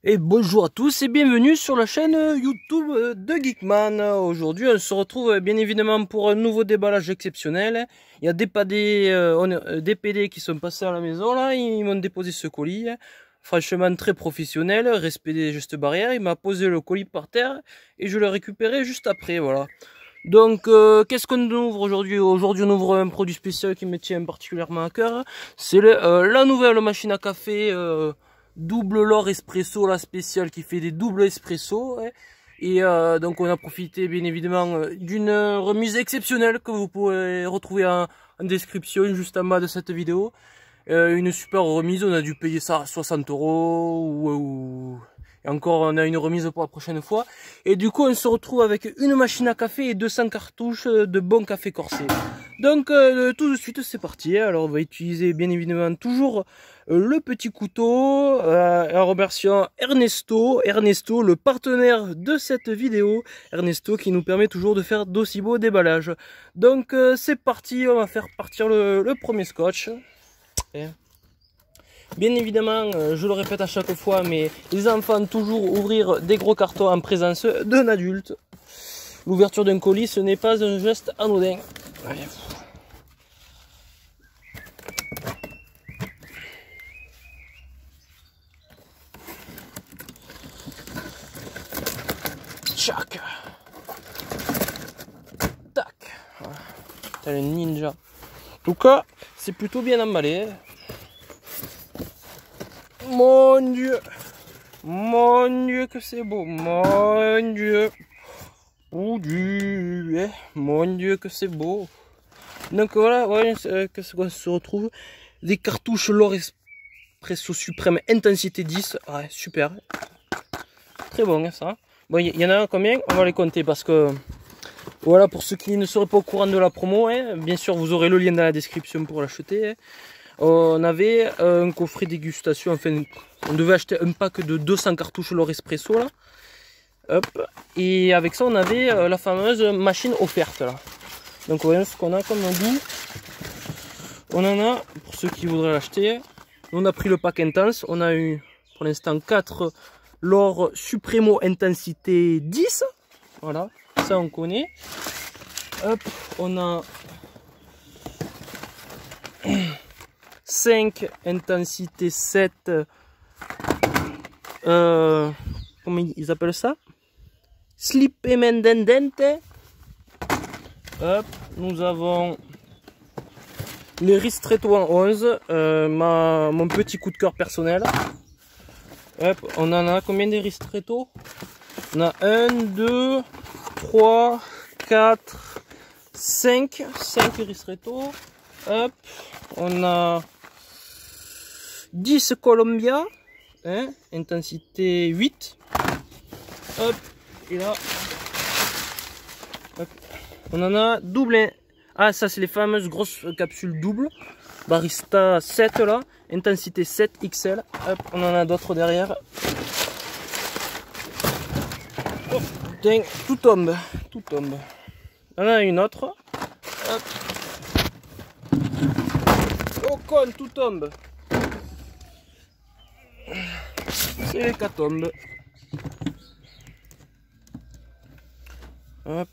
Et bonjour à tous et bienvenue sur la chaîne YouTube de Geekman. Aujourd'hui on se retrouve bien évidemment pour un nouveau déballage exceptionnel. Il y a des PD qui sont passés à la maison là, ils m'ont déposé ce colis. Franchement très professionnel, respect des gestes barrières, il m'a posé le colis par terre et je l'ai récupéré juste après, voilà. Donc qu'est-ce qu'on ouvre aujourd'hui? Aujourd'hui on ouvre un produit spécial qui me tient particulièrement à cœur. C'est la nouvelle machine à café double l'or espresso, la spéciale qui fait des doubles espresso. Hein. Et donc on a profité bien évidemment d'une remise exceptionnelle que vous pouvez retrouver en description juste en bas de cette vidéo. Une super remise, on a dû payer ça à 60 € et encore on a une remise pour la prochaine fois. Et du coup on se retrouve avec une machine à café et 200 cartouches de bon café corsé. Donc tout de suite c'est parti. Alors on va utiliser bien évidemment toujours le petit couteau, en remerciant Ernesto, le partenaire de cette vidéo, Ernesto qui nous permet toujours de faire d'aussi beaux déballages. Donc c'est parti, on va faire partir le premier scotch. Et bien évidemment, je le répète à chaque fois, mais les enfants toujours ouvrir des gros cartons en présence d'un adulte. L'ouverture d'un colis, ce n'est pas un geste anodin. Allez. Tchac. Tac. Voilà. T'as le ninja. En tout cas, c'est plutôt bien emballé. Mon Dieu que c'est beau, mon Dieu, oh Dieu, mon Dieu que c'est beau. Donc voilà, ouais, qu'est-ce qu'on se retrouve? Des cartouches l'or espresso suprême intensité 10, ouais, super, très bon hein, ça. Bon, il y en a combien? On va les compter parce que voilà, pour ceux qui ne seraient pas au courant de la promo, hein, bien sûr vous aurez le lien dans la description pour l'acheter. Hein. On avait un coffret dégustation, enfin on devait acheter un pack de 200 cartouches l'or espresso là. Hop. Et avec ça on avait la fameuse machine offerte là. Donc voyons ce qu'on a comme goût. On en a, pour ceux qui voudraient l'acheter, on a pris le pack intense. On a eu pour l'instant 4 l'or Supremo intensité 10. Voilà, ça on connaît. Hop, on a 5 intensité 7, comment ils appellent ça? Slip emendendente. Hop, nous avons les Ristretto en 11, mon petit coup de cœur personnel. Hop, on en a combien des Ristretto? On a 1, 2, 3, 4, 5 Ristretto. Hop, on a 10 Columbia, hein, intensité 8. Hop, et là, hop, on en a double. Ah, ça c'est les fameuses grosses capsules doubles. Barista 7 là, intensité 7 XL. Hop, on en a d'autres derrière. Oh, putain, tout tombe, tout tombe. On en a une autre. Hop. Oh con, tout tombe. C'est l'hécatombe. Hop.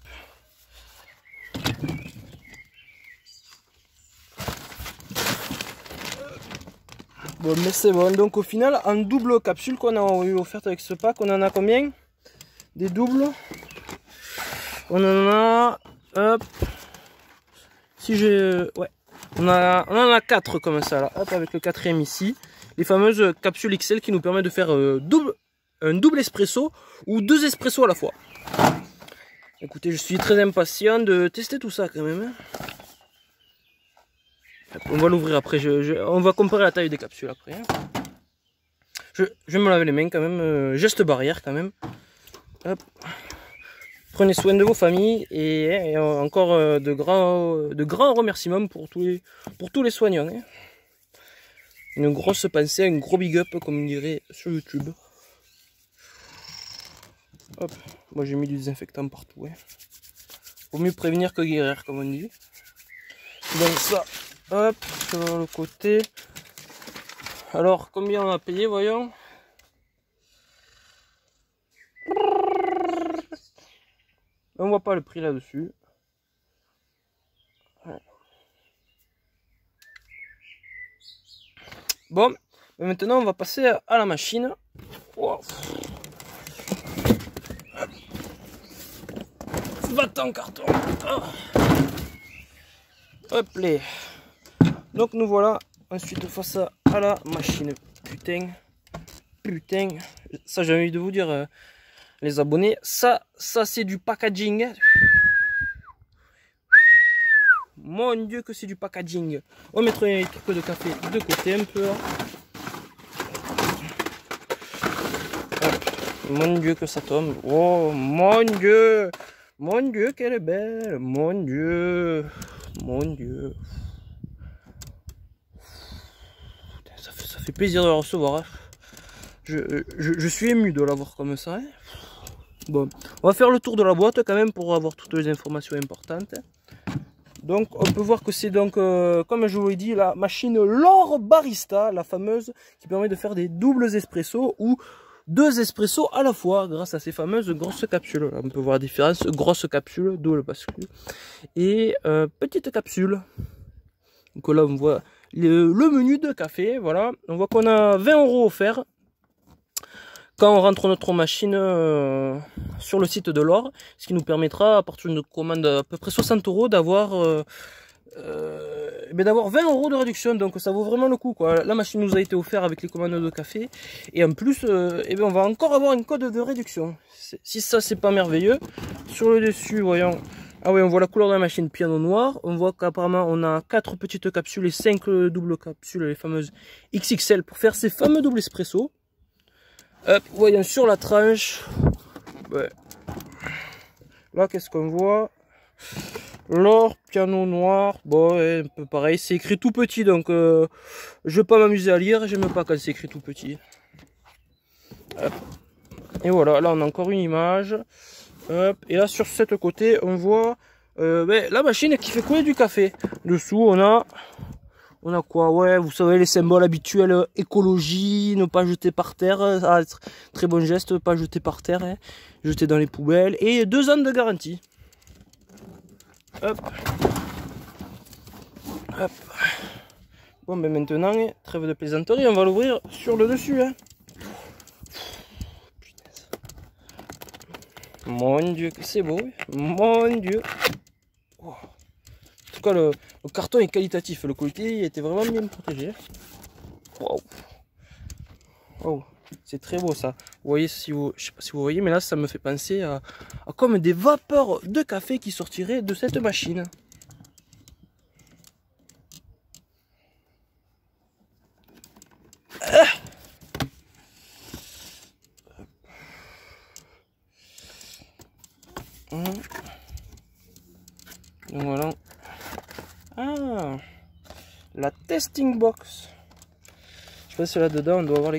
Bon, mais c'est bon. Donc au final, en double capsule qu'on a eu offerte avec ce pack, on en a combien? Des doubles. On en a. Hop. Si j'ai. Ouais. On en a 4 comme ça là. Hop, avec le quatrième ici. Les fameuses capsules XL qui nous permettent de faire un double espresso ou 2 espressos à la fois. Écoutez, je suis très impatient de tester tout ça quand même. On va l'ouvrir après, on va comparer la taille des capsules après. Je vais me laver les mains quand même, geste barrière quand même. Hop. Prenez soin de vos familles et encore de grands remerciements pour tous les soignants. Hein. Une grosse pensée, un gros big up comme on dirait sur YouTube. Hop, moi j'ai mis du désinfectant partout. Hein. Vaut mieux prévenir que guérir comme on dit. Donc ça, hop, sur le côté. Alors combien on a payé, voyons. On voit pas le prix là-dessus. Ouais. Bon, maintenant on va passer à la machine. Wow. Va-t'en carton. Oh. Hop là. Donc nous voilà ensuite face à la machine. Putain, ça j'ai envie de vous dire, les abonnés, ça c'est du packaging. Mon Dieu que c'est du packaging. On va mettre les trucs de café de côté un peu. Hop. Mon Dieu que ça tombe. Oh mon Dieu. Mon Dieu qu'elle est belle. Mon Dieu. Mon Dieu. Ça fait plaisir de la recevoir. Hein. Je suis ému de l'avoir comme ça. Hein. Bon, on va faire le tour de la boîte quand même pour avoir toutes les informations importantes. Donc on peut voir que c'est donc, comme je vous l'ai dit, la machine L'Or Barista, la fameuse qui permet de faire des doubles espressos ou 2 espressos à la fois grâce à ces fameuses grosses capsules. Là, on peut voir la différence, grosse capsule, double bascule et petite capsule. Donc là on voit le menu de café, voilà. On voit qu'on a 20 € offerts quand on rentre notre machine sur le site de L'Or, ce qui nous permettra à partir d'une commande à peu près 60 € d'avoir 20 € de réduction. Donc ça vaut vraiment le coup quoi. La machine nous a été offerte avec les commandes de café et en plus on va encore avoir un code de réduction. Si ça c'est pas merveilleux. Sur le dessus voyons, ah oui, on voit la couleur de la machine piano noir. On voit qu'apparemment on a 4 petites capsules et 5 doubles capsules, les fameuses XXL pour faire ces fameux doubles espresso. Hop, voyons sur la tranche. Ouais. Là, qu'est-ce qu'on voit? L'Or, piano noir. Bon, ouais, un peu pareil. C'est écrit tout petit, donc je vais pas m'amuser à lire. J'aime pas quand c'est écrit tout petit. Hop. Et voilà, là on a encore une image. Hop. Et là, sur ce côté, on voit la machine qui fait couler du café. Dessous, on a quoi? Ouais, vous savez, les symboles habituels, écologie, ne pas jeter par terre, très bon geste, pas jeter par terre, hein, jeter dans les poubelles, et 2 ans de garantie. Hop. Hop. Bon, ben maintenant, trêve de plaisanterie, on va l'ouvrir sur le dessus. Hein. Mon Dieu, que c'est beau, mon Dieu. Oh. En tout cas, le carton est qualitatif, le côté était vraiment bien protégé. Waouh, wow. C'est très beau ça. Vous voyez, si vous, je sais pas si vous voyez, mais là ça me fait penser à comme des vapeurs de café qui sortiraient de cette machine. Donc voilà. Ah, la testing box. Je sais pas si là-dedans on doit avoir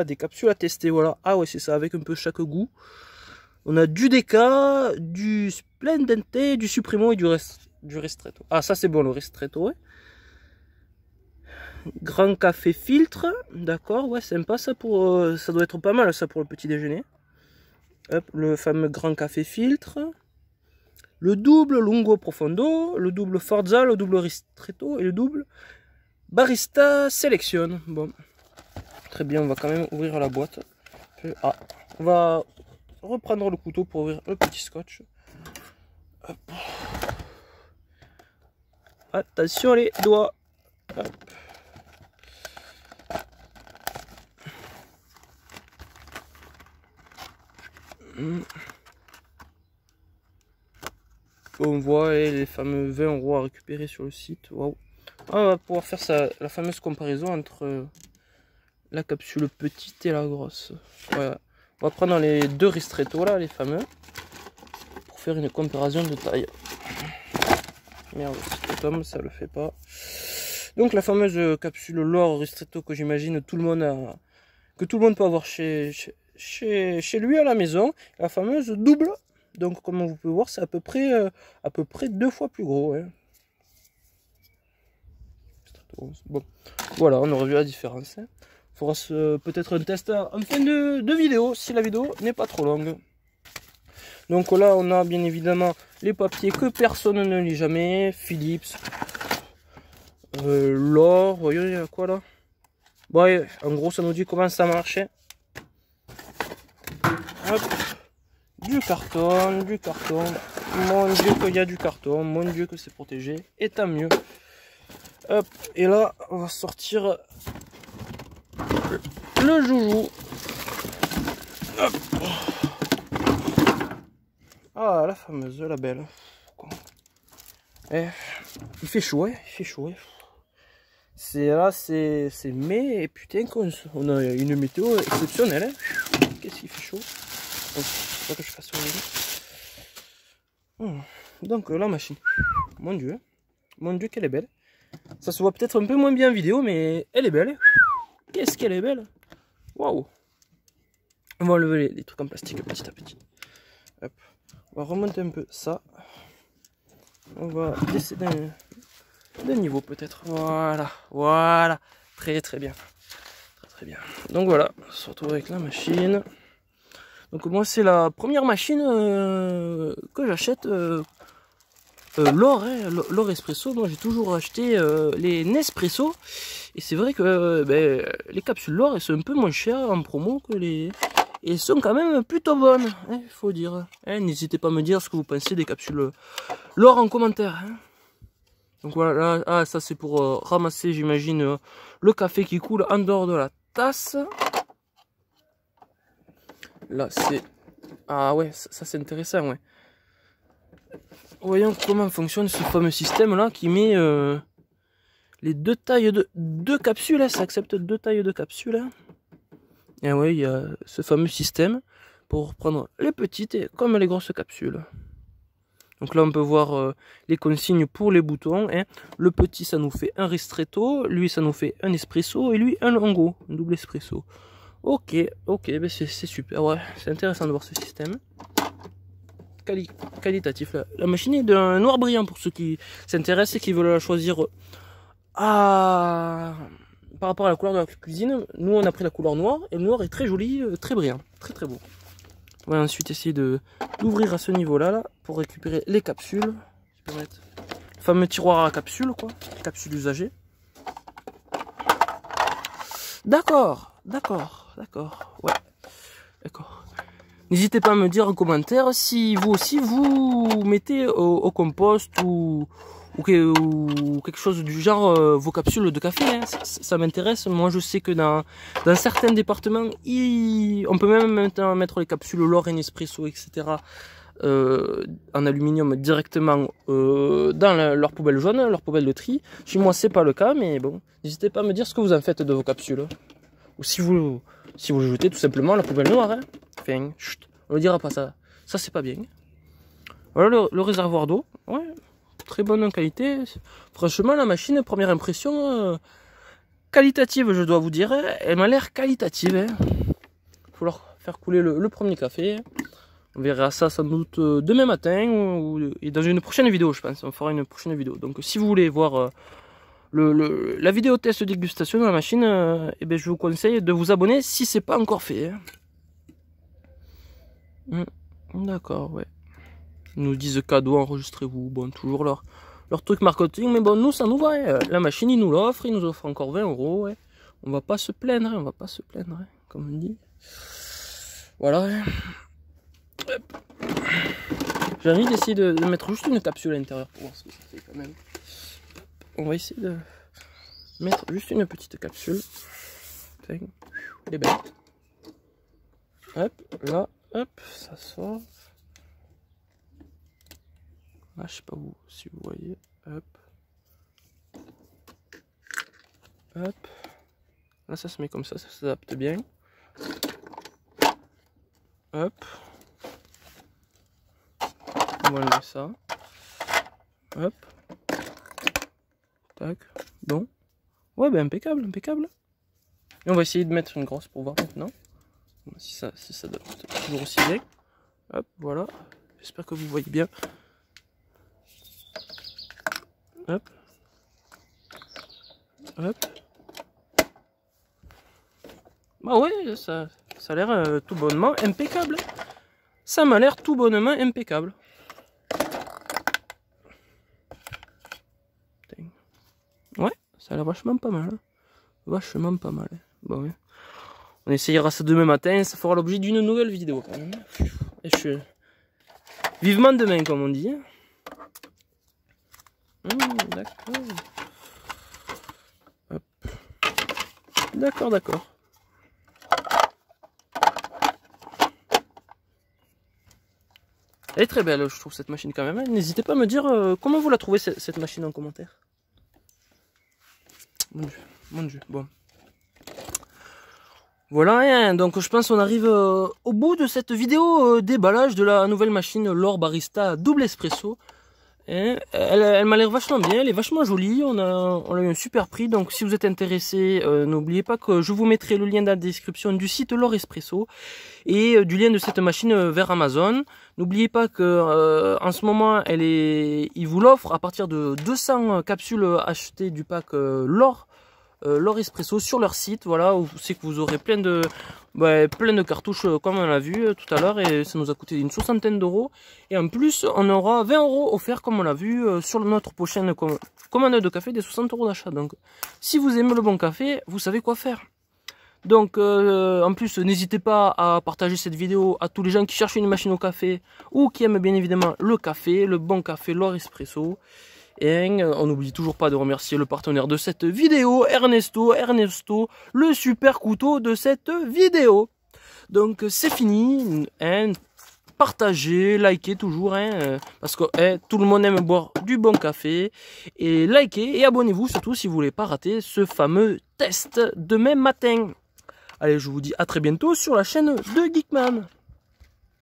des capsules à tester. Voilà. Ah ouais, c'est ça, avec un peu chaque goût. On a du Deca, du Splendente, du Supremo et du Ristretto. Ah, ça c'est bon, le Ristretto, ouais. Grand café filtre. D'accord, ouais, sympa ça pour. Ça doit être pas mal ça pour le petit déjeuner. Hop, le fameux grand café filtre. Le double Lungo Profondo, le double Forza, le double Ristretto et le double Barista Selection. Bon, très bien, on va quand même ouvrir la boîte. Ah, on va reprendre le couteau pour ouvrir le petit scotch. Hop. Attention les doigts. Hop. On voit les fameux 20 € à récupérer sur le site. Waouh. On va pouvoir faire ça, la fameuse comparaison entre la capsule petite et la grosse. Voilà. On va prendre les 2 Ristretto là, les fameux, pour faire une comparaison de taille. Merde, si ça tombe, ça le fait pas. Donc la fameuse capsule L'Or Ristretto que j'imagine tout le monde a, que tout le monde peut avoir chez lui à la maison. La fameuse double. Donc comme vous pouvez voir, c'est à peu près 2 fois plus gros. Hein. Bon, voilà, on aura vu la différence. Hein. Il faudra peut-être un test en fin de vidéo, si la vidéo n'est pas trop longue. Donc là, on a bien évidemment les papiers que personne ne lit jamais. Philips, l'or, voyez, il y a quoi là? Bon, en gros, ça nous dit comment ça marche. Hop. Du carton, du carton. Mon Dieu qu'il y a du carton, mon Dieu que c'est protégé. Et tant mieux. Hop, et là, on va sortir le joujou. Hop. Ah, la fameuse, la belle. Il fait chaud, hein, il fait chaud. Hein. C'est là, c'est mai, et putain, on a une météo exceptionnelle. Hein. Qu'est-ce qu'il fait chaud. Donc, faut que je fasse donc, la machine. Mon Dieu qu'elle est belle. Ça se voit peut-être un peu moins bien en vidéo, mais elle est belle. Qu'est-ce qu'elle est belle. Waouh. On va enlever les trucs en plastique petit à petit. Hop. On va remonter un peu ça. On va décider d'un niveau peut-être. Voilà. Très bien. Très bien. Donc voilà, on se retrouve avec la machine. Donc moi c'est la première machine que j'achète. L'or, hein, l'or espresso. Moi j'ai toujours acheté les Nespresso. Et c'est vrai que les capsules l'or elles sont un peu moins chères en promo que les... Et elles sont quand même plutôt bonnes, il faut dire. N'hésitez pas à me dire ce que vous pensez des capsules l'or en commentaire. Hein. Donc voilà, là, ça c'est pour ramasser, j'imagine, le café qui coule en dehors de la tasse. Là c'est... Ah ouais, ça c'est intéressant, ouais. Voyons comment fonctionne ce fameux système là qui met les deux tailles de capsules. Hein, ça accepte deux tailles de capsules. Hein. Et ouais, il y a ce fameux système pour prendre les petites et comme les grosses capsules. Donc là, on peut voir les consignes pour les boutons. Hein. Le petit, ça nous fait un ristretto. Lui, ça nous fait un espresso. Et lui, un longo, un double espresso. Ok, ben c'est super. Ouais, c'est intéressant de voir ce système. Qualitatif. La machine est d'un noir brillant pour ceux qui s'intéressent et qui veulent la choisir par rapport à la couleur de la cuisine. Nous on a pris la couleur noire et le noir est très joli, très brillant, très beau. On va ensuite essayer d'ouvrir à ce niveau là pour récupérer les capsules. Je peux mettre le fameux tiroir à capsules, quoi, capsules usagées. D'accord, ouais, d'accord. N'hésitez pas à me dire en commentaire si vous aussi vous mettez au compost ou quelque chose du genre vos capsules de café. Hein. Ça m'intéresse. Moi je sais que dans certains départements, on peut même maintenant mettre les capsules l'or et Nespresso, etc. En aluminium directement dans leur poubelle jaune, leur poubelle de tri. Chez moi c'est pas le cas, mais bon, n'hésitez pas à me dire ce que vous en faites de vos capsules. Ou si vous les jetez tout simplement à la poubelle noire. Hein. Enfin, chut, on ne dira pas ça. Ça c'est pas bien. Voilà le réservoir d'eau. Ouais, très bonne qualité. Franchement la machine, première impression qualitative, je dois vous dire. Elle m'a l'air qualitative. Hein. Il faut leur faire couler le premier café. On verra ça sans doute demain matin et dans une prochaine vidéo, je pense. On fera une prochaine vidéo. Donc si vous voulez voir la vidéo test dégustation de la machine, je vous conseille de vous abonner si c'est pas encore fait. Hein. D'accord, ouais. Ils nous disent cadeau, enregistrez-vous. Bon, toujours leur truc marketing, mais bon, nous ça nous va. Hein. La machine, ils nous l'offrent, ils nous offrent encore 20 €. Ouais. On va pas se plaindre, hein. On va pas se plaindre, hein, comme on dit. Voilà. Hein. J'ai envie d'essayer de mettre juste une capsule à l'intérieur pour voir ce que ça fait quand même. On va essayer de mettre juste une petite capsule. Elle est belle. Hop, là, hop, ça sort. Là, je sais pas si vous voyez. Hop. Hop. Là, ça se met comme ça s'adapte bien. Hop. On va enlever ça. Hop. Tac. Bon. Ouais, ben impeccable. Et on va essayer de mettre une grosse pour voir maintenant. Si ça donne toujours aussi bien. Hop, voilà. J'espère que vous voyez bien. Hop. Hop. Bah ouais, ça a l'air tout bonnement impeccable. ça m'a l'air tout bonnement impeccable. Ouais, ça a l'air vachement pas mal. Hein. Vachement pas mal. Hein. Bon, ouais. On essayera ça demain matin, ça fera l'objet d'une nouvelle vidéo quand même. Et je suis... Vivement demain, comme on dit. D'accord. D'accord, d'accord. Elle est très belle, je trouve, cette machine quand même. N'hésitez pas à me dire comment vous la trouvez, cette machine, en commentaire. Mon Dieu, bon. Voilà, hein, donc je pense qu'on arrive au bout de cette vidéo déballage de la nouvelle machine L'Or Barista Double Espresso. Hein, elle m'a l'air vachement bien, elle est vachement jolie, on a eu un super prix, donc si vous êtes intéressé, n'oubliez pas que je vous mettrai le lien dans la description du site L'Or Espresso et du lien de cette machine vers Amazon. N'oubliez pas que en ce moment, il vous l'offre à partir de 200 capsules achetées du pack L'Or Espresso sur leur site. Voilà, c'est que vous aurez plein de cartouches comme on l'a vu tout à l'heure, et ça nous a coûté une 60aine d'euros, et en plus on aura 20 € offerts comme on l'a vu sur notre prochaine commande de café des 60 € d'achat. Donc si vous aimez le bon café, vous savez quoi faire. Donc en plus n'hésitez pas à partager cette vidéo à tous les gens qui cherchent une machine au café ou qui aiment bien évidemment le café, le bon café L'Or Espresso. Et on n'oublie toujours pas de remercier le partenaire de cette vidéo, Ernesto, le super couteau de cette vidéo. Donc c'est fini, hein, partagez, likez toujours, hein, parce que tout le monde aime boire du bon café. Et likez et abonnez-vous surtout si vous voulez pas rater ce fameux test demain matin. Allez, je vous dis à très bientôt sur la chaîne de Geekman.